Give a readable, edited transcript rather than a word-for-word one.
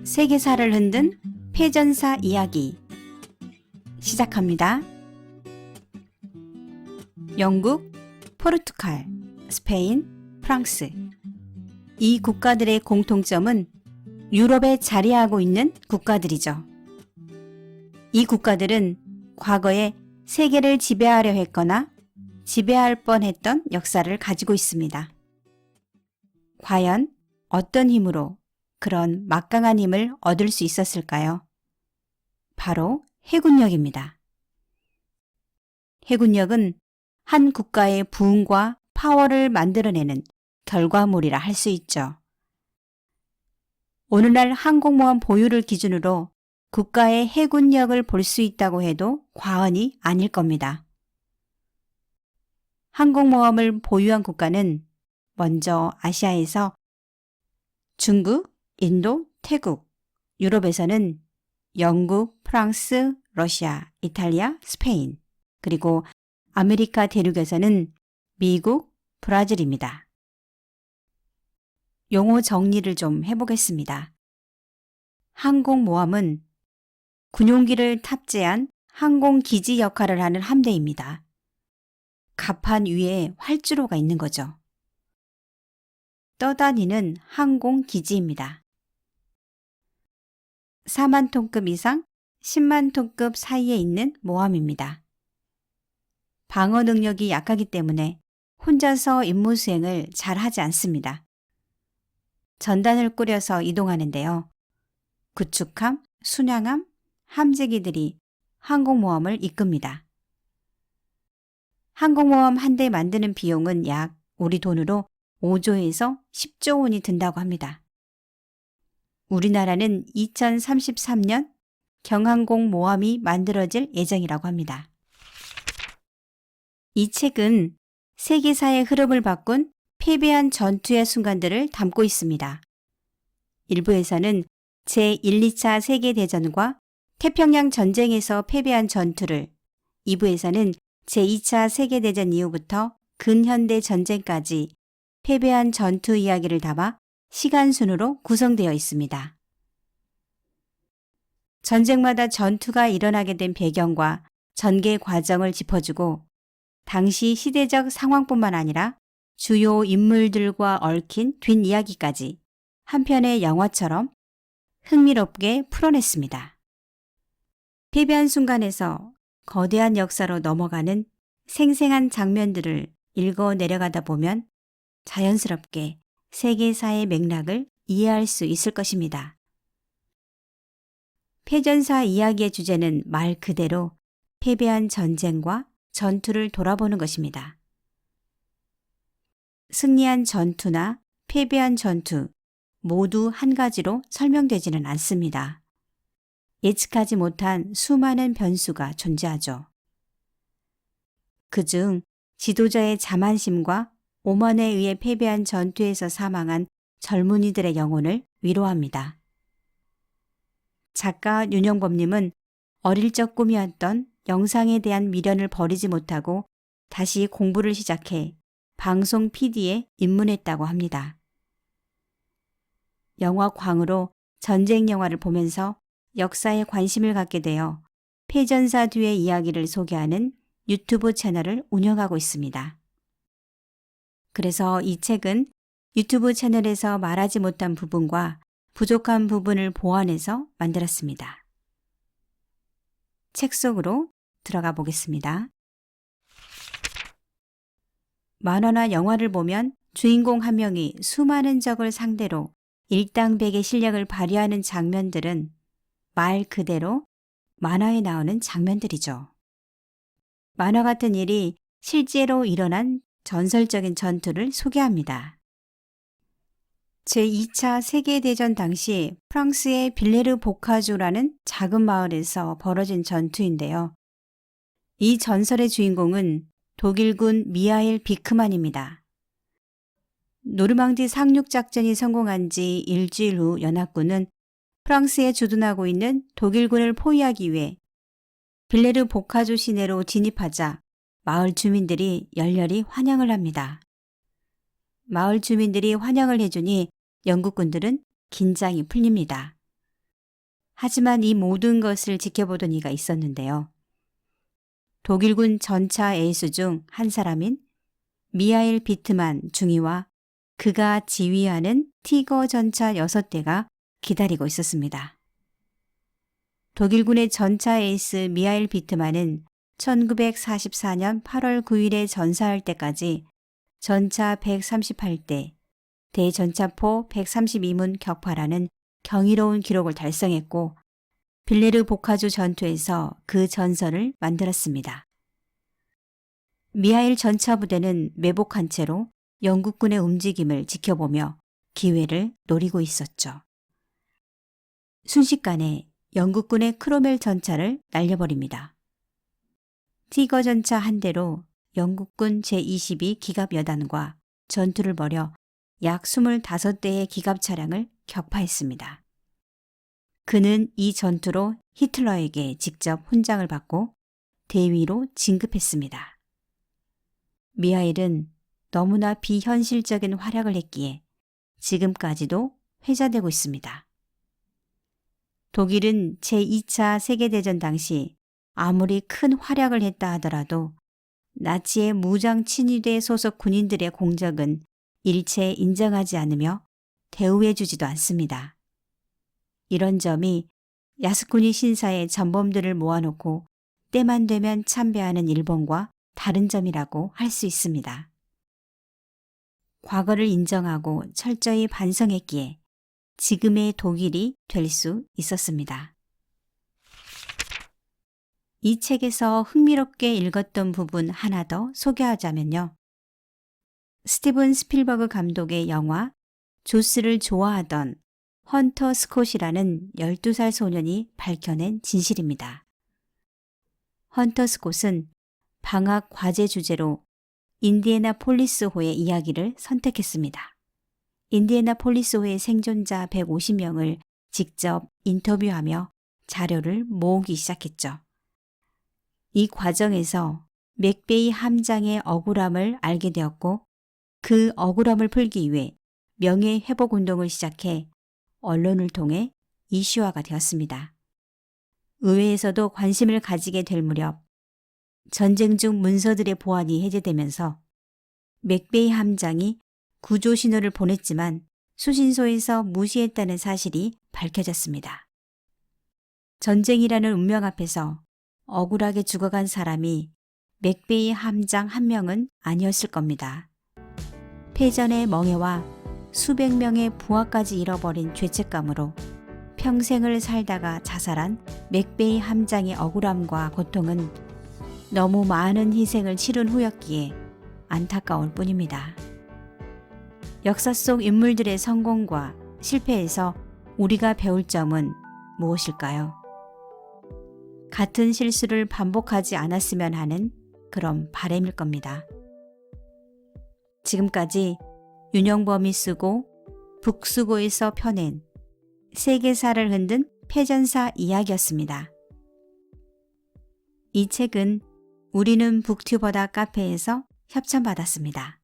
세계사를 흔든 패전사 이야기 시작합니다. 영국, 포르투갈, 스페인, 프랑스 이 국가들의 공통점은 유럽에 자리하고 있는 국가들이죠. 이 국가들은 과거에 세계를 지배하려 했거나 지배할 뻔했던 역사를 가지고 있습니다. 과연 어떤 힘으로 그런 막강한 힘을 얻을 수 있었을까요? 바로 해군력입니다. 해군력은 한 국가의 부흥과 파워를 만들어내는 결과물이라 할 수 있죠. 오늘날 항공모함 보유를 기준으로 국가의 해군력을 볼 수 있다고 해도 과언이 아닐 겁니다. 항공모함을 보유한 국가는 먼저 아시아에서 중국, 인도, 태국, 유럽에서는 영국, 프랑스, 러시아, 이탈리아, 스페인, 그리고 아메리카 대륙에서는 미국, 브라질입니다. 용어 정리를 좀 해보겠습니다. 항공모함은 군용기를 탑재한 항공기지 역할을 하는 함대입니다. 갑판 위에 활주로가 있는 거죠. 떠다니는 항공기지입니다. 4만 톤급 이상 10만 톤급 사이에 있는 모함입니다. 방어 능력이 약하기 때문에 혼자서 임무 수행을 잘 하지 않습니다. 전단을 꾸려서 이동하는데요. 구축함, 순양함, 함재기들이 항공모함을 이끕니다. 항공모함 한 대 만드는 비용은 약 우리 돈으로 5조에서 10조 원이 든다고 합니다. 우리나라는 2033년 경항공 모함이 만들어질 예정이라고 합니다. 이 책은 세계사의 흐름을 바꾼 패배한 전투의 순간들을 담고 있습니다. 일부에서는 제1, 2차 세계대전과 태평양 전쟁에서 패배한 전투를, 2부에서는 제2차 세계대전 이후부터 근현대 전쟁까지 패배한 전투 이야기를 담아 시간순으로 구성되어 있습니다. 전쟁마다 전투가 일어나게 된 배경과 전개 과정을 짚어주고 당시 시대적 상황뿐만 아니라 주요 인물들과 얽힌 뒷이야기까지 한 편의 영화처럼 흥미롭게 풀어냈습니다. 패배한 순간에서 거대한 역사로 넘어가는 생생한 장면들을 읽어 내려가다 보면 자연스럽게 세계사의 맥락을 이해할 수 있을 것입니다. 패전사 이야기의 주제는 말 그대로 패배한 전쟁과 전투를 돌아보는 것입니다. 승리한 전투나 패배한 전투 모두 한 가지로 설명되지는 않습니다. 예측하지 못한 수많은 변수가 존재하죠. 그중 지도자의 자만심과 오만에 의해 패배한 전투에서 사망한 젊은이들의 영혼을 위로합니다. 작가 윤영범님은 어릴 적 꿈이었던 영상에 대한 미련을 버리지 못하고 다시 공부를 시작해 방송 PD에 입문했다고 합니다. 영화광으로 전쟁 영화를 보면서 역사에 관심을 갖게 되어 패전사 뒤의 이야기를 소개하는 유튜브 채널을 운영하고 있습니다. 그래서 이 책은 유튜브 채널에서 말하지 못한 부분과 부족한 부분을 보완해서 만들었습니다. 책 속으로 들어가 보겠습니다. 만화나 영화를 보면 주인공 한 명이 수많은 적을 상대로 일당백의 실력을 발휘하는 장면들은 말 그대로 만화에 나오는 장면들이죠. 만화 같은 일이 실제로 일어난 전설적인 전투를 소개합니다. 제2차 세계대전 당시 프랑스의 빌레르 보카주라는 작은 마을에서 벌어진 전투인데요. 이 전설의 주인공은 독일군 미하일 비크만입니다. 노르망디 상륙작전이 성공한 지 일주일 후 연합군은 프랑스에 주둔하고 있는 독일군을 포위하기 위해 빌레르 보카주 시내로 진입하자 마을 주민들이 열렬히 환영을 합니다. 마을 주민들이 환영을 해주니 영국군들은 긴장이 풀립니다. 하지만 이 모든 것을 지켜보던 이가 있었는데요. 독일군 전차 에이스 중 한 사람인 미하일 비트만 중위와 그가 지휘하는 티거 전차 6대가 기다리고 있었습니다. 독일군의 전차 에이스 미하일 비트만은 1944년 8월 9일에 전사할 때까지 전차 138대, 대전차포 132문 격파라는 경이로운 기록을 달성했고 빌레르 보카주 전투에서 그 전설을 만들었습니다. 미하일 전차부대는 매복한 채로 영국군의 움직임을 지켜보며 기회를 노리고 있었죠. 순식간에 영국군의 크로멜 전차를 날려버립니다. 티거 전차 한 대로 영국군 제22 기갑 여단과 전투를 벌여 약 25대의 기갑 차량을 격파했습니다. 그는 이 전투로 히틀러에게 직접 훈장을 받고 대위로 진급했습니다. 미하일은 너무나 비현실적인 활약을 했기에 지금까지도 회자되고 있습니다. 독일은 제2차 세계대전 당시 아무리 큰 활약을 했다 하더라도 나치의 무장 친위대 소속 군인들의 공적은 일체 인정하지 않으며 대우해주지도 않습니다. 이런 점이 야스쿠니 신사의 전범들을 모아놓고 때만 되면 참배하는 일본과 다른 점이라고 할 수 있습니다. 과거를 인정하고 철저히 반성했기에 지금의 독일이 될 수 있었습니다. 이 책에서 흥미롭게 읽었던 부분 하나 더 소개하자면요. 스티븐 스필버그 감독의 영화 조스를 좋아하던 헌터 스콧이라는 12살 소년이 밝혀낸 진실입니다. 헌터 스콧은 방학 과제 주제로 인디애나폴리스호의 이야기를 선택했습니다. 인디애나폴리스호의 생존자 150명을 직접 인터뷰하며 자료를 모으기 시작했죠. 이 과정에서 맥베이 함장의 억울함을 알게 되었고 그 억울함을 풀기 위해 명예회복운동을 시작해 언론을 통해 이슈화가 되었습니다. 의회에서도 관심을 가지게 될 무렵 전쟁 중 문서들의 보안이 해제되면서 맥베이 함장이 구조 신호를 보냈지만 수신소에서 무시했다는 사실이 밝혀졌습니다. 전쟁이라는 운명 앞에서 억울하게 죽어간 사람이 맥베이 함장 한 명은 아니었을 겁니다. 패전의 멍해와 수백 명의 부하까지 잃어버린 죄책감으로 평생을 살다가 자살한 맥베이 함장의 억울함과 고통은 너무 많은 희생을 치른 후였기에 안타까울 뿐입니다. 역사 속 인물들의 성공과 실패에서 우리가 배울 점은 무엇일까요? 같은 실수를 반복하지 않았으면 하는 그런 바람일 겁니다. 지금까지 윤영범이 쓰고 북수고에서 펴낸 세계사를 흔든 패전사 이야기였습니다. 이 책은 우리는 북튜버다 카페에서 협찬받았습니다.